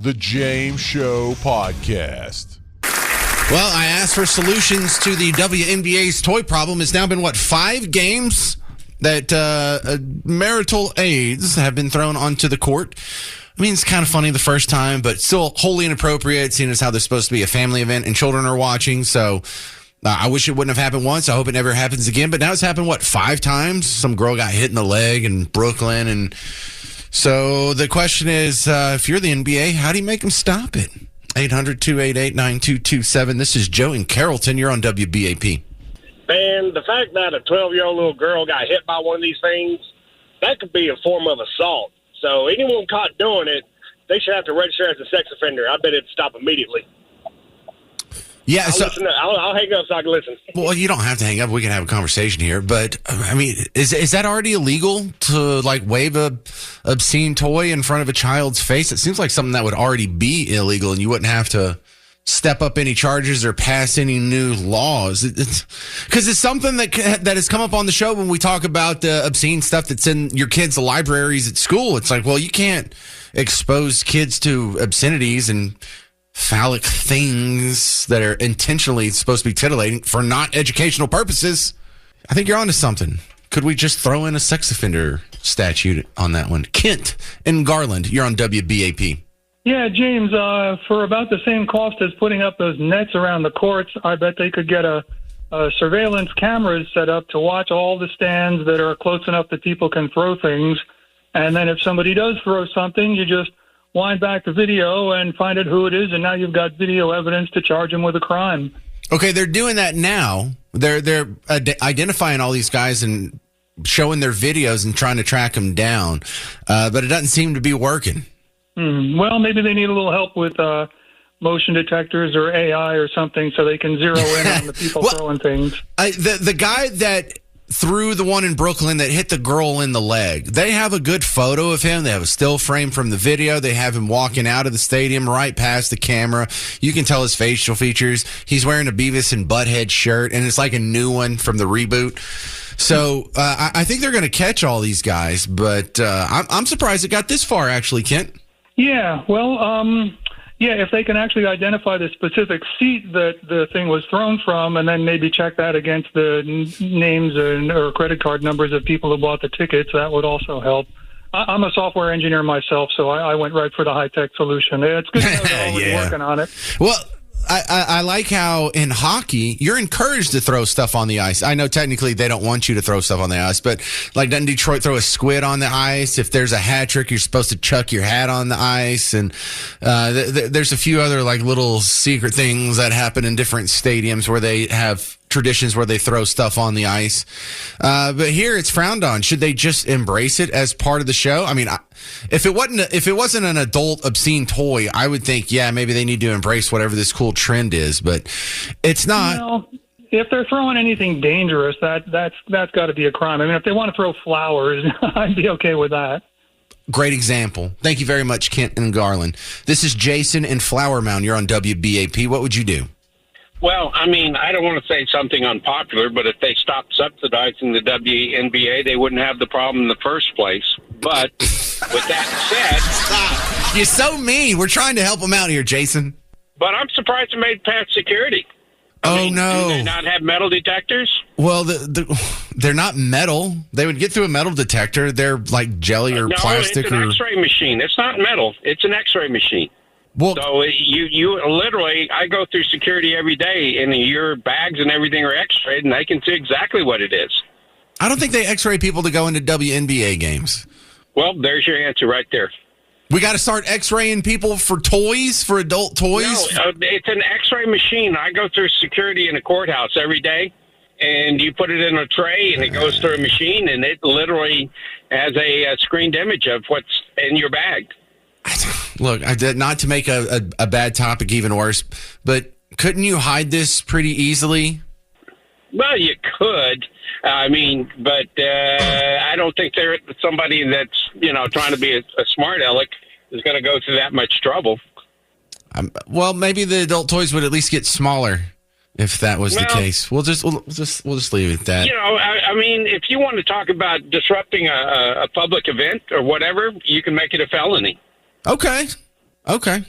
The James Show Podcast. Well, I asked for solutions to the WNBA's toy problem. It's now been, 5 games that marital aids have been thrown onto the court. I mean, it's kind of funny the first time, but still wholly inappropriate, seeing as how there's supposed to be a family event and children are watching. So I wish it wouldn't have happened once. I hope it never happens again. But now it's happened, 5 times? Some girl got hit in the leg in Brooklyn. And so the question is, if you're the NBA, how do you make them stop it? 800-288-9227. This is Joe in Carrollton. You're on WBAP. Man, the fact that a 12-year-old little girl got hit by one of these things, that could be a form of assault. So anyone caught doing it, they should have to register as a sex offender. I bet it'd stop immediately. Yeah, I'll hang up so I can listen. Well, you don't have to hang up. We can have a conversation here. But, I mean, is that already illegal to, wave a obscene toy in front of a child's face? It seems like something that would already be illegal, and you wouldn't have to step up any charges or pass any new laws. Because it's something that has come up on the show when we talk about the obscene stuff that's in your kids' libraries at school. It's like, well, you can't expose kids to obscenities and phallic things that are intentionally supposed to be titillating for not educational purposes. I think you're onto something. Could we just throw in a sex offender statute on that one? Kent in Garland, you're on WBAP. Yeah, James, for about the same cost as putting up those nets around the courts, I bet they could get a surveillance cameras set up to watch all the stands that are close enough that people can throw things. And then if somebody does throw something, you just wind back the video and find out who it is, and now you've got video evidence to charge them with a crime. Okay, they're doing that now. They're identifying all these guys and showing their videos and trying to track them down, but it doesn't seem to be working. Well, maybe they need a little help with motion detectors or AI or something so they can zero in on the people throwing things. The guy that threw the one in Brooklyn that hit the girl in the leg, they have a good photo of him. They have a still frame from the video. They have him walking out of the stadium right past the camera. You can tell his facial features. He's wearing a Beavis and Butthead shirt, and it's like a new one from the reboot. So I think they're going to catch all these guys, but I'm surprised it got this far, actually, Kent. Yeah, well, if they can actually identify the specific seat that the thing was thrown from, and then maybe check that against the names or credit card numbers of people who bought the tickets, that would also help. I'm a software engineer myself, so I went right for the high-tech solution. It's good to know they're already working on it. Well, I like how in hockey, you're encouraged to throw stuff on the ice. I know technically they don't want you to throw stuff on the ice, but doesn't Detroit throw a squid on the ice? If there's a hat trick, you're supposed to chuck your hat on the ice. And there's a few other little secret things that happen in different stadiums where they have traditions where they throw stuff on the ice. But here it's frowned on. Should they just embrace it as part of the show? I mean, if it wasn't an adult obscene toy, I would think, yeah, maybe they need to embrace whatever this cool trend is, but it's not. Well, if they're throwing anything dangerous, that's got to be a crime. I mean, if they want to throw flowers, I'd be okay with that. Great example. Thank you very much, Kent and Garland. This is Jason in Flower Mound. You're on WBAP. What would you do? Well, I mean, I don't want to say something unpopular, but if they stopped subsidizing the WNBA, they wouldn't have the problem in the first place. But with that said... Stop. You're so mean. We're trying to help them out here, Jason. But I'm surprised it made past security. I mean, no. Do they not have metal detectors? Well, they're not metal. They would get through a metal detector. They're like jelly or plastic. It's an X-ray machine. It's not metal. It's an X-ray machine. Well, so you literally, I go through security every day, and your bags and everything are X-rayed, and I can see exactly what it is. I don't think they X-ray people to go into WNBA games. Well, there's your answer right there. We got to start X-raying people for toys, for adult toys? No, it's an X-ray machine. I go through security in a courthouse every day, and you put it in a tray, and it goes through a machine, and it literally has a screened image of what's in your bag. Look, not to make a bad topic even worse, but couldn't you hide this pretty easily? Well, you could. I mean, but I don't think somebody that's, trying to be a smart aleck is going to go through that much trouble. Well, maybe the adult toys would at least get smaller if that was the case. We'll just leave it at that. I mean, if you want to talk about disrupting a public event or whatever, you can make it a felony. Okay. Okay.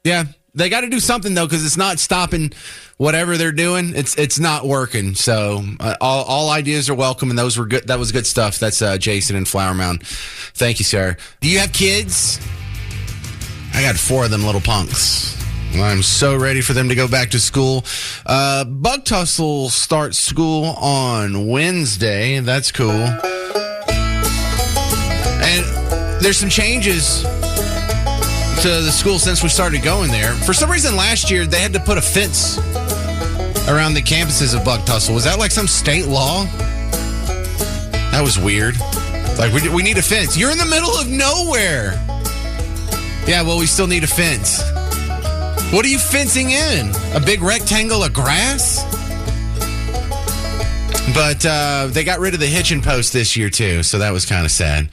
Yeah. They got to do something, though, because it's not stopping whatever they're doing. It's not working. So all ideas are welcome, and those were good. That was good stuff. That's Jason in Flower Mound. Thank you, sir. Do you have kids? I got 4 of them little punks. I'm so ready for them to go back to school. Bug Tussle starts school on Wednesday. That's cool. And there's some changes to the school since we started going there. For some reason last year, they had to put a fence around the campuses of Bug Tussle. Was that like some state law? That was weird. Like, we need a fence. You're in the middle of nowhere. Yeah, well, we still need a fence. What are you fencing in? A big rectangle of grass? But they got rid of the hitching post this year, too, so that was kind of sad.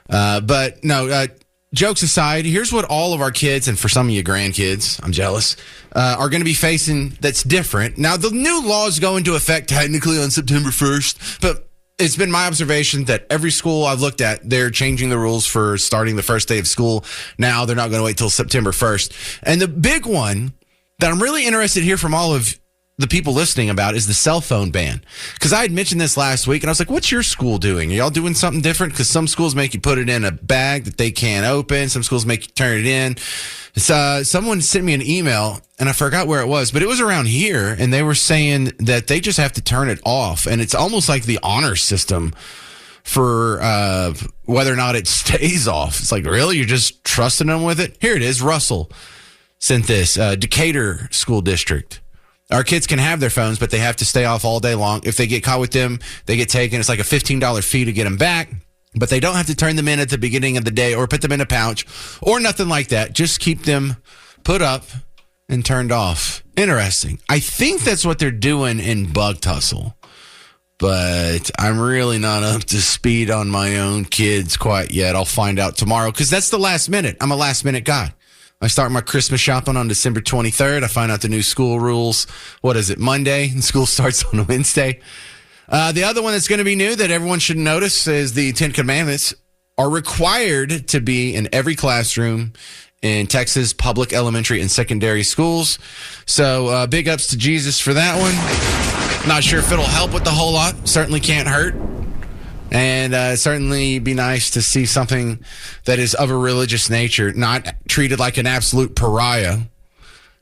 But no, jokes aside, here's what all of our kids, and for some of you grandkids, I'm jealous, are going to be facing that's different. Now, the new laws go into effect technically on September 1st, but it's been my observation that every school I've looked at, they're changing the rules for starting the first day of school. Now they're not going to wait till September 1st. And the big one that I'm really interested to hear from all of the people listening about is the cell phone ban. Because I had mentioned this last week, and I was like, what's your school doing? Are y'all doing something different? Because some schools make you put it in a bag that they can't open. Some schools make you turn it in. Someone sent me an email, and I forgot where it was, but it was around here, and they were saying that they just have to turn it off. And it's almost like the honor system for whether or not it stays off. It's like, really? You're just trusting them with it? Here it is. Russell sent this. Decatur School District. Our kids can have their phones, but they have to stay off all day long. If they get caught with them, they get taken. It's like a $15 fee to get them back. But they don't have to turn them in at the beginning of the day or put them in a pouch or nothing like that. Just keep them put up and turned off. Interesting. I think that's what they're doing in Bug Tussle. But I'm really not up to speed on my own kids quite yet. I'll find out tomorrow because that's the last minute. I'm a last minute guy. I start my Christmas shopping on December 23rd. I find out the new school rules. What is it, Monday? And school starts on Wednesday. The other one that's going to be new that everyone should notice is the 10 Commandments are required to be in every classroom in Texas public elementary and secondary schools. So big ups to Jesus for that one. Not sure if it'll help with the whole lot. Certainly can't hurt. And certainly be nice to see something that is of a religious nature, not treated like an absolute pariah.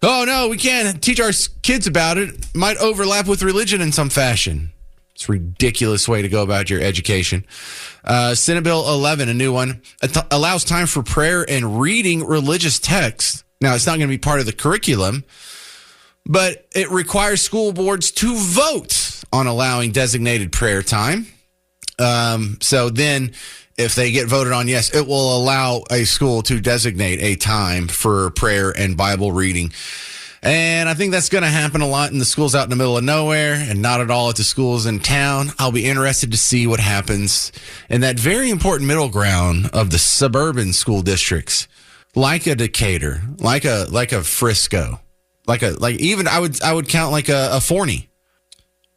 Oh, no, we can't teach our kids about it. Might overlap with religion in some fashion. It's a ridiculous way to go about your education. Senate Bill 11, a new one, allows time for prayer and reading religious texts. Now, it's not going to be part of the curriculum, but it requires school boards to vote on allowing designated prayer time. So then if they get voted on, yes, it will allow a school to designate a time for prayer and Bible reading. And I think that's going to happen a lot in the schools out in the middle of nowhere and not at all at the schools in town. I'll be interested to see what happens in that very important middle ground of the suburban school districts, like a Decatur, like a Frisco, like even I would count like a Forney.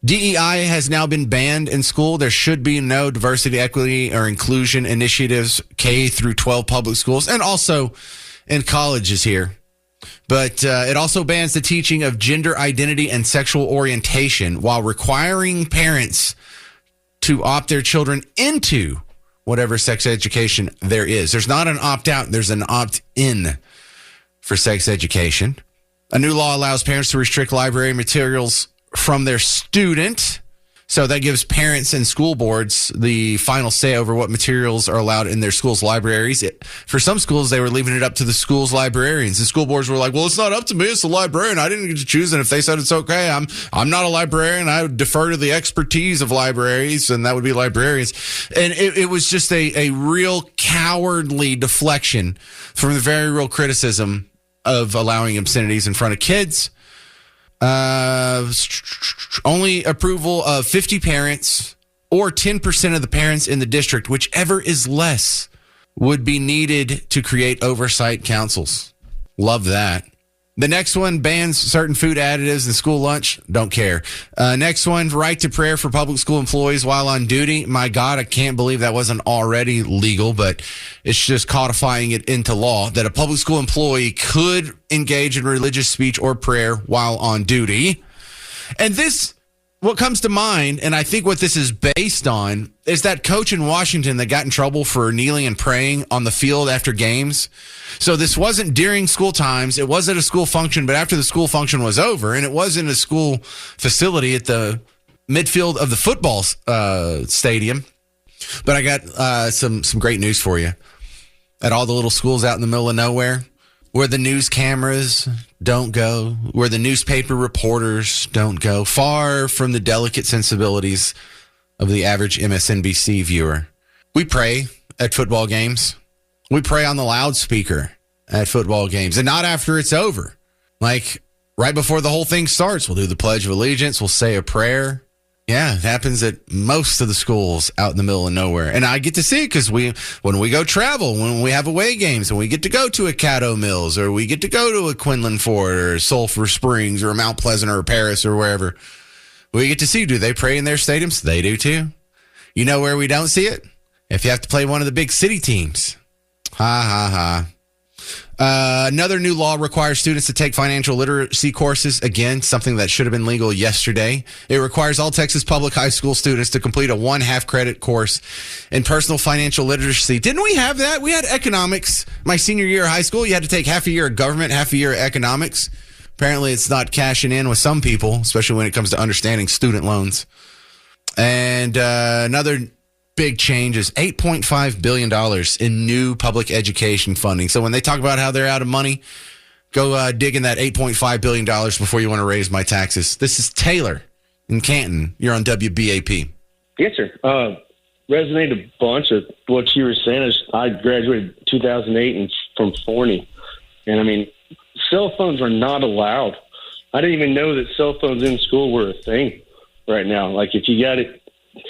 DEI has now been banned in school. There should be no diversity, equity, or inclusion initiatives K through 12 public schools and also in colleges here. But it also bans the teaching of gender identity and sexual orientation while requiring parents to opt their children into whatever sex education there is. There's not an opt-out. There's an opt-in for sex education. A new law allows parents to restrict library materials from their student. So that gives parents and school boards the final say over what materials are allowed in their schools' libraries. For some schools, they were leaving it up to the school's librarians. The school boards were like, well, it's not up to me. It's the librarian. I didn't get to choose. And if they said it's okay, I'm not a librarian. I would defer to the expertise of libraries, and that would be librarians. And it was just a real cowardly deflection from the very real criticism of allowing obscenities in front of kids. Only approval of 50 parents or 10% of the parents in the district, whichever is less, would be needed to create oversight councils. Love that. The next one bans certain food additives in school lunch. Don't care. Next one, right to prayer for public school employees while on duty. My God, I can't believe that wasn't already legal, but it's just codifying it into law that a public school employee could engage in religious speech or prayer while on duty. And this, what comes to mind, and I think what this is based on, is that coach in Washington that got in trouble for kneeling and praying on the field after games. So this wasn't during school times. It wasn't a school function, but after the school function was over, and it was in a school facility at the midfield of the football stadium. But I got some great news for you. At all the little schools out in the middle of nowhere, where the news cameras don't go, where the newspaper reporters don't go, far from the delicate sensibilities of the average MSNBC viewer. We pray at football games. We pray on the loudspeaker at football games, and not after it's over. Like right before the whole thing starts, we'll do the Pledge of Allegiance. We'll say a prayer. Yeah, it happens at most of the schools out in the middle of nowhere. And I get to see it because when we go travel, when we have away games, and we get to go to a Caddo Mills, or we get to go to a Quinlan Ford or Sulphur Springs or Mount Pleasant or Paris or wherever, we get to see, do they pray in their stadiums? They do too. You know where we don't see it? If you have to play one of the big city teams. Ha, ha, ha. Another new law requires students to take financial literacy courses. Again, something that should have been legal yesterday. It requires all Texas public high school students to complete a 1/2 credit course in personal financial literacy. Didn't we have that? We had economics my senior year of high school. You had to take half a year of government, half a year of economics. Apparently, it's not cashing in with some people, especially when it comes to understanding student loans. And another big change is $8.5 billion in new public education funding. So when they talk about how they're out of money, go dig in that $8.5 billion before you want to raise my taxes. This is Taylor in Canton. You're on WBAP. Yes, sir. Resonated a bunch of what you were saying. I graduated 2008 and from Forney. And, I mean, cell phones are not allowed. I didn't even know that cell phones in school were a thing right now. Like, if you got it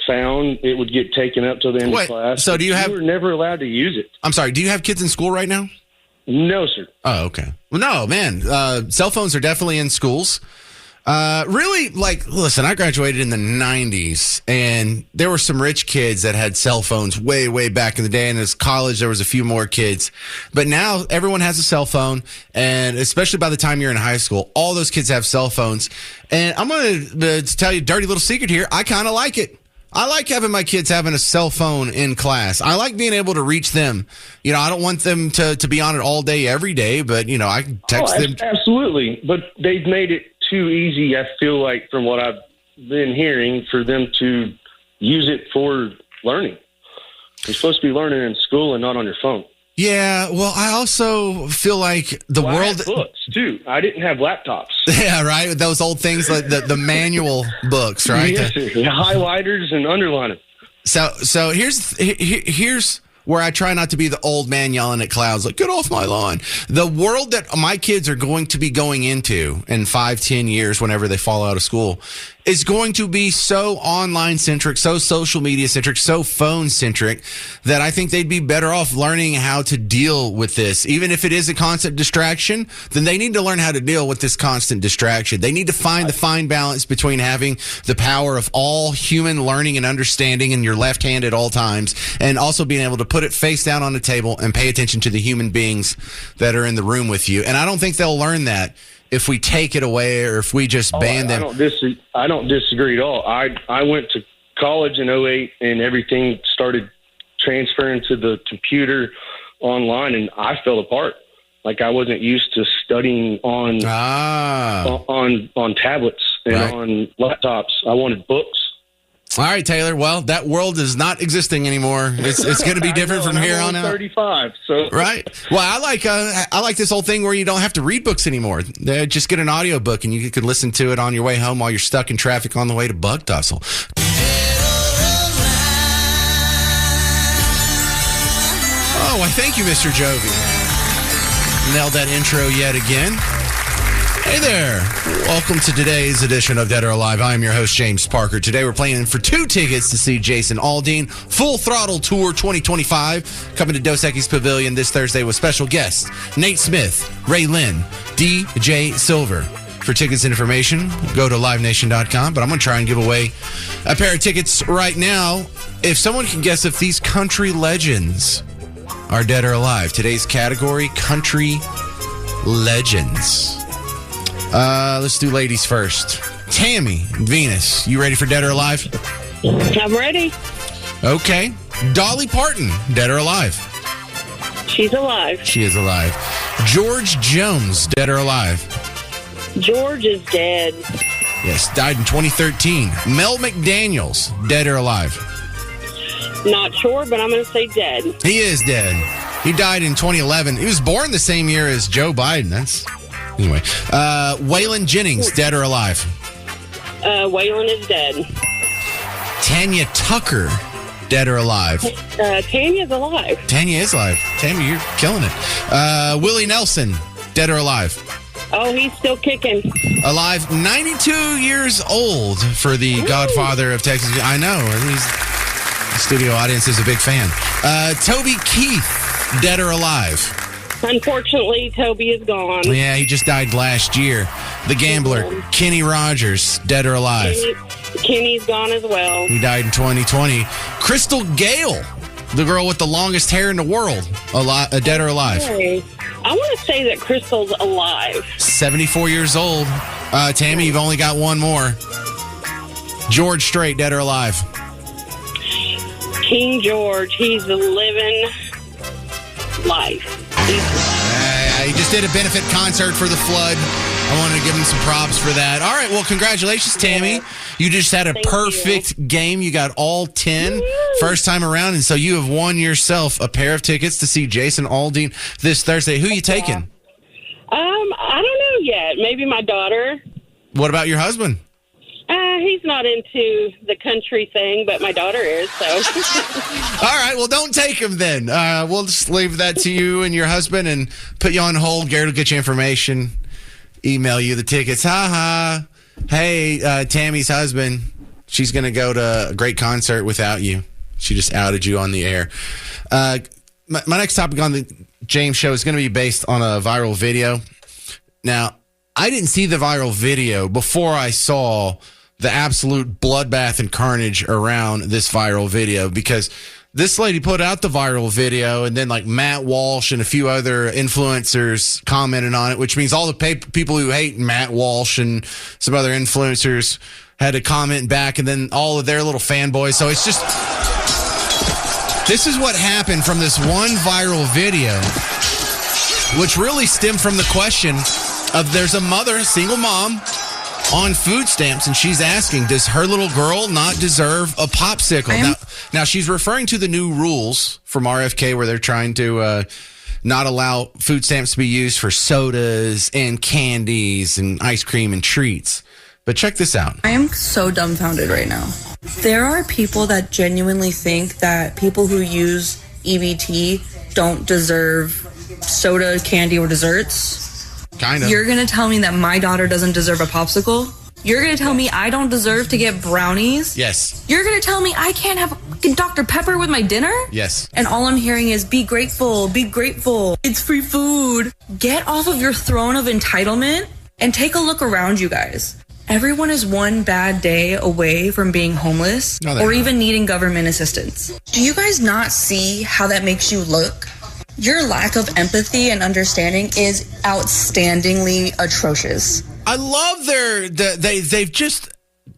found, it would get taken up till the end of class. So you were never allowed to use it. I'm sorry, do you have kids in school right now? No, sir. Oh, okay. Well, no, man. Cell phones are definitely in schools. Really, like, listen, I graduated in the 90s, and there were some rich kids that had cell phones way, way back in the day. And as college, there was a few more kids. But now everyone has a cell phone, and especially by the time you're in high school, all those kids have cell phones. And I'm going to tell you a dirty little secret here. I kind of like it. I like having my kids having a cell phone in class. I like being able to reach them. You know, I don't want them to be on it all day, every day, but, you know, I can text them. Absolutely. But they've made it too easy, I feel like, from what I've been hearing, for them to use it for learning. You're supposed to be learning in school and not on your phone. Yeah, well, I also feel like the world... I had books, too. I didn't have laptops. Yeah, right? Those old things, like the manual books, right? Yes, sir. Highlighters and underlining. So here's where I try not to be the old man yelling at clouds, like, get off my lawn. The world that my kids are going to be going into in 5-10 years, whenever they fall out of school, is going to be so online-centric, so social media-centric, so phone-centric, that I think they'd be better off learning how to deal with this. Even if it is a constant distraction, then they need to learn how to deal with this constant distraction. They need to find the fine balance between having the power of all human learning and understanding in your left hand at all times, and also being able to put it face down on the table and pay attention to the human beings that are in the room with you. And I don't think they'll learn that if we take it away or if we just ban them. I don't disagree at all. I went to college in 2008 and everything started transferring to the computer online, and I fell apart. Like, I wasn't used to studying on tablets and on laptops. I wanted books. All right, Taylor. Well, that world is not existing anymore. It's going to be different from here on out. 35. So right. Well, I like this whole thing where you don't have to read books anymore. Just get an audio book and you can listen to it on your way home while you're stuck in traffic on the way to Bug Tussle. Oh, why, thank you, Mr. Jovi. Nailed that intro yet again. Hey there. Welcome to today's edition of Dead or Alive. I am your host, James Parker. Today we're playing for 2 tickets to see Jason Aldean Full Throttle Tour 2025 coming to Dos Equis Pavilion this Thursday with special guests Nate Smith, Ray Lynn, DJ Silver. For tickets and information, go to livenation.com. But I'm going to try and give away a pair of tickets right now. If someone can guess if these country legends are dead or alive. Today's category, country legends. Let's do ladies first. Tammy, Venus, you ready for dead or alive? I'm ready. Okay. Dolly Parton, dead or alive? She's alive. She is alive. George Jones, dead or alive? George is dead. Yes, died in 2013. Mel McDaniels, dead or alive? Not sure, but I'm going to say dead. He is dead. He died in 2011. He was born the same year as Joe Biden. Anyway. Waylon Jennings, dead or alive? Waylon is dead. Tanya Tucker, dead or alive? Tanya's alive. Tanya is alive. Tanya, you're killing it. Willie Nelson, dead or alive? Oh, he's still kicking. Alive, 92 years old for the Godfather of Texas. I know. The studio audience is a big fan. Toby Keith, dead or alive? Unfortunately, Toby is gone. Yeah, he just died last year. The gambler, Kenny Rogers, dead or alive? Kenny's gone as well. He died in 2020. Crystal Gale, the girl with the longest hair in the world, dead or alive? Hey, I want to say that Crystal's alive. 74 years old. Tammy, you've only got one more. George Strait, dead or alive? King George, he's living life. He just did a benefit concert for the flood. I wanted to give him some props for that. All right, well, congratulations, Tammy. You just had a perfect game. You got all 10 first time around, and so you have won yourself a pair of tickets to see Jason Aldean this Thursday. Who are you taking? I don't know yet. Maybe my daughter. What about your husband? He's not into the country thing, but my daughter is, so. All right, well, don't take him then. We'll just leave that to you and your husband and put you on hold. Garrett will get you information, email you the tickets. Ha. Hey, Tammy's husband, she's going to go to a great concert without you. She just outed you on the air. My next topic on the James Show is going to be based on a viral video. Now, I didn't see the viral video before I saw the absolute bloodbath and carnage around this viral video, because this lady put out the viral video and then like Matt Walsh and a few other influencers commented on it, which means all the people who hate Matt Walsh and some other influencers had to comment back, and then all of their little fanboys. So it's just, this is what happened from this one viral video, which really stemmed from the question of there's a mother, a single mom, on food stamps, and she's asking, does her little girl not deserve a popsicle? Now, she's referring to the new rules from RFK where they're trying to not allow food stamps to be used for sodas and candies and ice cream and treats. But check this out. I am so dumbfounded right now. There are people that genuinely think that people who use EBT don't deserve soda, candy, or desserts. Kind of. You're going to tell me that my daughter doesn't deserve a popsicle? You're going to tell me I don't deserve to get brownies? Yes. You're going to tell me I can't have Dr. Pepper with my dinner? Yes. And all I'm hearing is be grateful, be grateful. It's free food. Get off of your throne of entitlement and take a look around, you guys. Everyone is one bad day away from being homeless or even needing government assistance. Do you guys not see how that makes you look? Your lack of empathy and understanding is outstandingly atrocious. I love they've just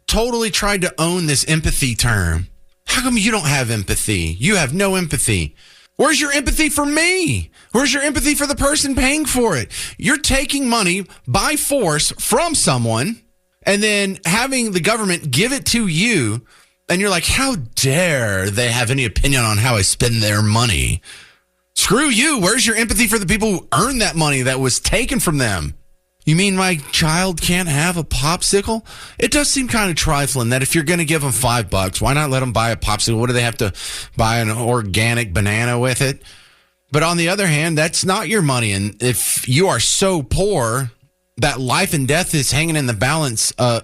totally tried to own this empathy term. How come you don't have empathy? You have no empathy. Where's your empathy for me? Where's your empathy for the person paying for it? You're taking money by force from someone and then having the government give it to you, and you're like, how dare they have any opinion on how I spend their money? Screw you. Where's your empathy for the people who earned that money that was taken from them? You mean my child can't have a popsicle? It does seem kind of trifling that if you're going to give them $5, why not let them buy a popsicle? What do they have to buy an organic banana with it? But on the other hand, that's not your money. And if you are so poor that life and death is hanging in the balance of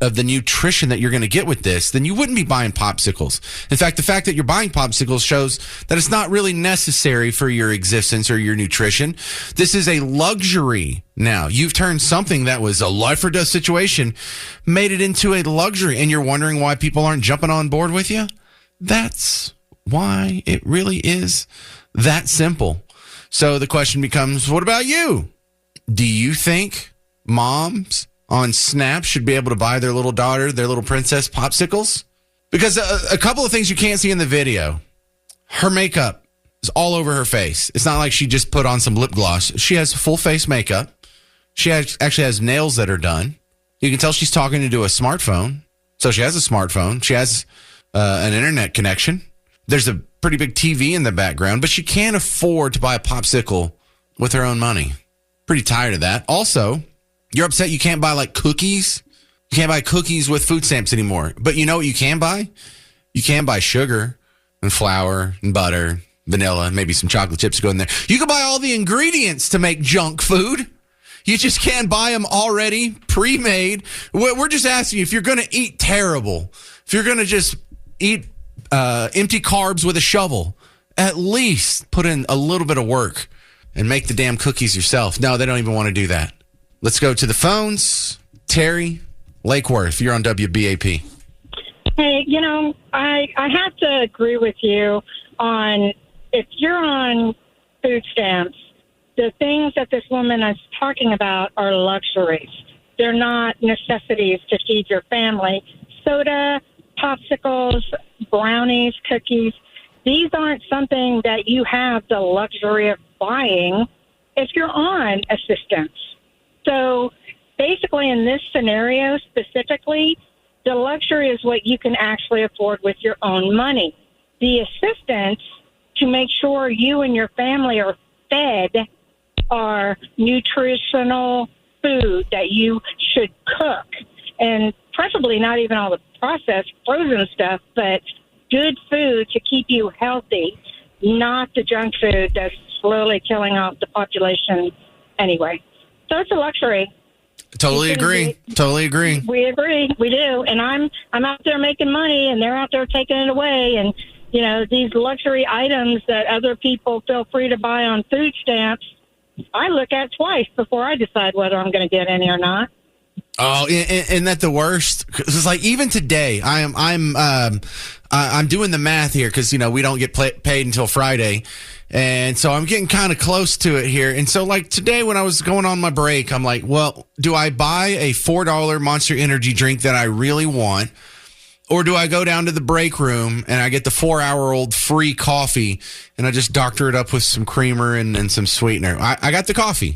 of the nutrition that you're going to get with this, then you wouldn't be buying popsicles. In fact, the fact that you're buying popsicles shows that it's not really necessary for your existence or your nutrition. This is a luxury now. You've turned something that was a life or death situation, made it into a luxury, and you're wondering why people aren't jumping on board with you? That's why it really is that simple. So the question becomes, what about you? Do you think moms on Snap should be able to buy their little daughter, their little princess popsicles? Because a couple of things you can't see in the video. Her makeup is all over her face. It's not like she just put on some lip gloss. She has full face makeup. She actually has nails that are done. You can tell she's talking into a smartphone. So she has a smartphone. She has an internet connection. There's a pretty big TV in the background, but she can't afford to buy a popsicle with her own money. Pretty tired of that. Also, you're upset you can't buy like cookies. You can't buy cookies with food stamps anymore. But you know what you can buy? You can buy sugar and flour and butter, vanilla, maybe some chocolate chips go in there. You can buy all the ingredients to make junk food. You just can't buy them already pre-made. We're just asking you, if you're going to eat terrible, if you're going to just eat empty carbs with a shovel, at least put in a little bit of work and make the damn cookies yourself. No, they don't even want to do that. Let's go to the phones. Terry, Lake Worth, you're on WBAP. Hey, I have to agree with you on, if you're on food stamps, the things that this woman is talking about are luxuries. They're not necessities to feed your family. Soda, popsicles, brownies, cookies, these aren't something that you have the luxury of buying if you're on assistance. So basically in this scenario specifically, the luxury is what you can actually afford with your own money. The assistance to make sure you and your family are fed are nutritional food that you should cook, and preferably not even all the processed frozen stuff, but good food to keep you healthy, not the junk food that's slowly killing off the population anyway. So it's a luxury. Totally agree. We agree. We do. And I'm out there making money, and they're out there taking it away. And, these luxury items that other people feel free to buy on food stamps, I look at twice before I decide whether I'm going to get any or not. Oh, isn't that the worst? 'Cause it's like, even today, I'm doing the math here because, we don't get paid until Friday. And so I'm getting kind of close to it here. And so like today when I was going on my break, I'm like, well, do I buy a $4 Monster Energy drink that I really want? Or do I go down to the break room and I get the 4-hour-old free coffee and I just doctor it up with some creamer and some sweetener? I got the coffee.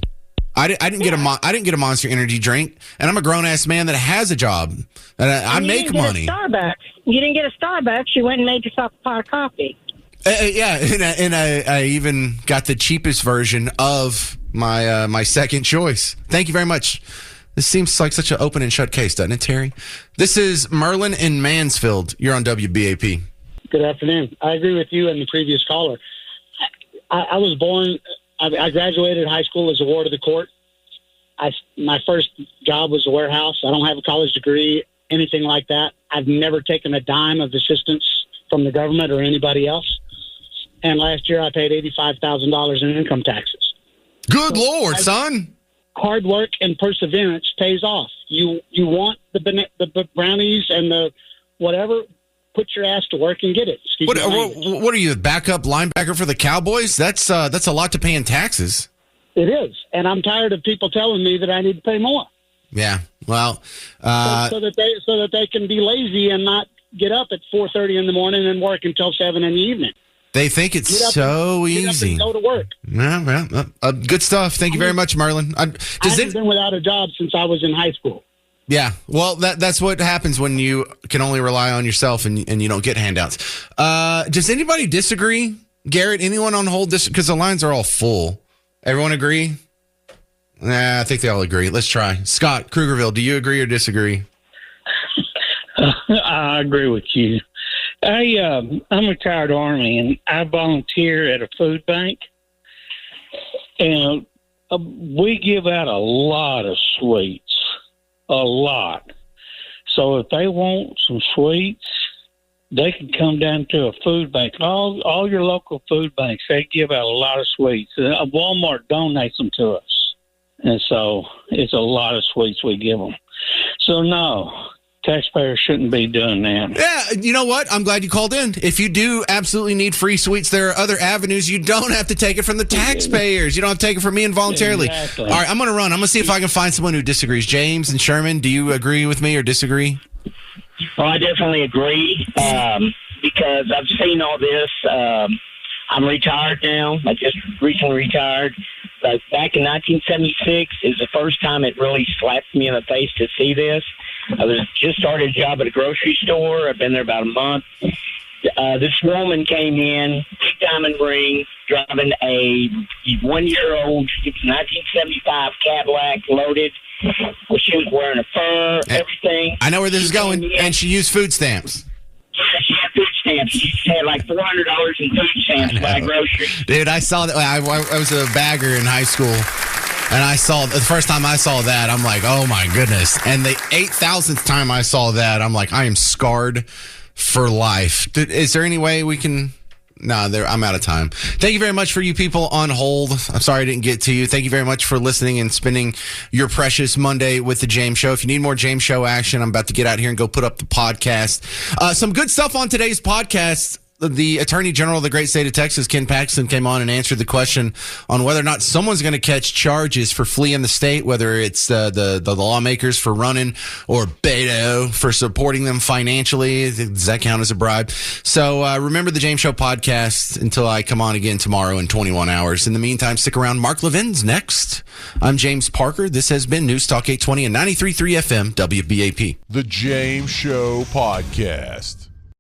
I didn't get a Monster Energy drink, and I'm a grown ass man that has a job and I make money. Starbucks. You didn't get a Starbucks. You went and made yourself a pot of coffee. Yeah, and I even got the cheapest version of my second choice. Thank you very much. This seems like such an open and shut case, doesn't it, Terry? This is Merlin in Mansfield. You're on WBAP. Good afternoon. I agree with you and the previous caller. I was born, I graduated high school as a ward of the court. My first job was a warehouse. I don't have a college degree, anything like that. I've never taken a dime of assistance from the government or anybody else. And last year I paid $85,000 in income taxes. Good Lord, son. Hard work and perseverance pays off. You want the brownies and the whatever, put your ass to work and get it. What are you, the backup linebacker for the Cowboys? That's a lot to pay in taxes. It is. And I'm tired of people telling me that I need to pay more. Yeah. Well, so that they can be lazy and not get up at 4:30 in the morning and work until 7 in the evening. They think it's so easy. Get up and go to work. Yeah, good stuff. Thank you very much, Merlin. I haven't been without a job since I was in high school. Yeah, well, that's what happens when you can only rely on yourself and you don't get handouts. Does anybody disagree? Garrett, anyone on hold? Because the lines are all full. Everyone agree? I think they all agree. Let's try. Scott, Krugerville, do you agree or disagree? I agree with you. I'm retired Army, and I volunteer at a food bank. And we give out a lot of sweets, a lot. So if they want some sweets, they can come down to a food bank. All your local food banks, they give out a lot of sweets. Walmart donates them to us. And so it's a lot of sweets we give them. So no, taxpayers shouldn't be doing that. Yeah, you know what? I'm glad you called in. If you do absolutely need free sweets, there are other avenues. You don't have to take it from the taxpayers. You don't have to take it from me involuntarily. Exactly. All right, I'm going to run. I'm going to see if I can find someone who disagrees. James and Sherman, do you agree with me or disagree? Well, I definitely agree because I've seen all this. I'm retired now. I just recently retired. But back in 1976 is the first time it really slapped me in the face to see this. I was just started a job at a grocery store. I've been there about a month. This woman came in, big diamond ring, driving a 1-year-old 1975 Cadillac loaded. Well, she was wearing a fur, everything. I know where this is going, and she used food stamps. She had food stamps. She had like $400 in food stamps to buy groceries. Dude, I saw that. I was a bagger in high school, and I saw the first time I saw that, I'm like, oh my goodness. And the 8,000th time I saw that, I'm like, I am scarred for life. Is there any way we can? No, I'm out of time. Thank you very much for you people on hold. I'm sorry I didn't get to you. Thank you very much for listening and spending your precious Monday with the James Show. If you need more James Show action, I'm about to get out here and go put up the podcast. Some good stuff on today's podcast. The Attorney General of the great state of Texas, Ken Paxton, came on and answered the question on whether or not someone's going to catch charges for fleeing the state, whether it's the lawmakers for running or Beto for supporting them financially. Does that count as a bribe? So remember the James Show podcast until I come on again tomorrow in 21 hours. In the meantime, stick around. Mark Levin's next. I'm James Parker. This has been News Talk 820 and 93.3 FM WBAP. The James Show Podcast.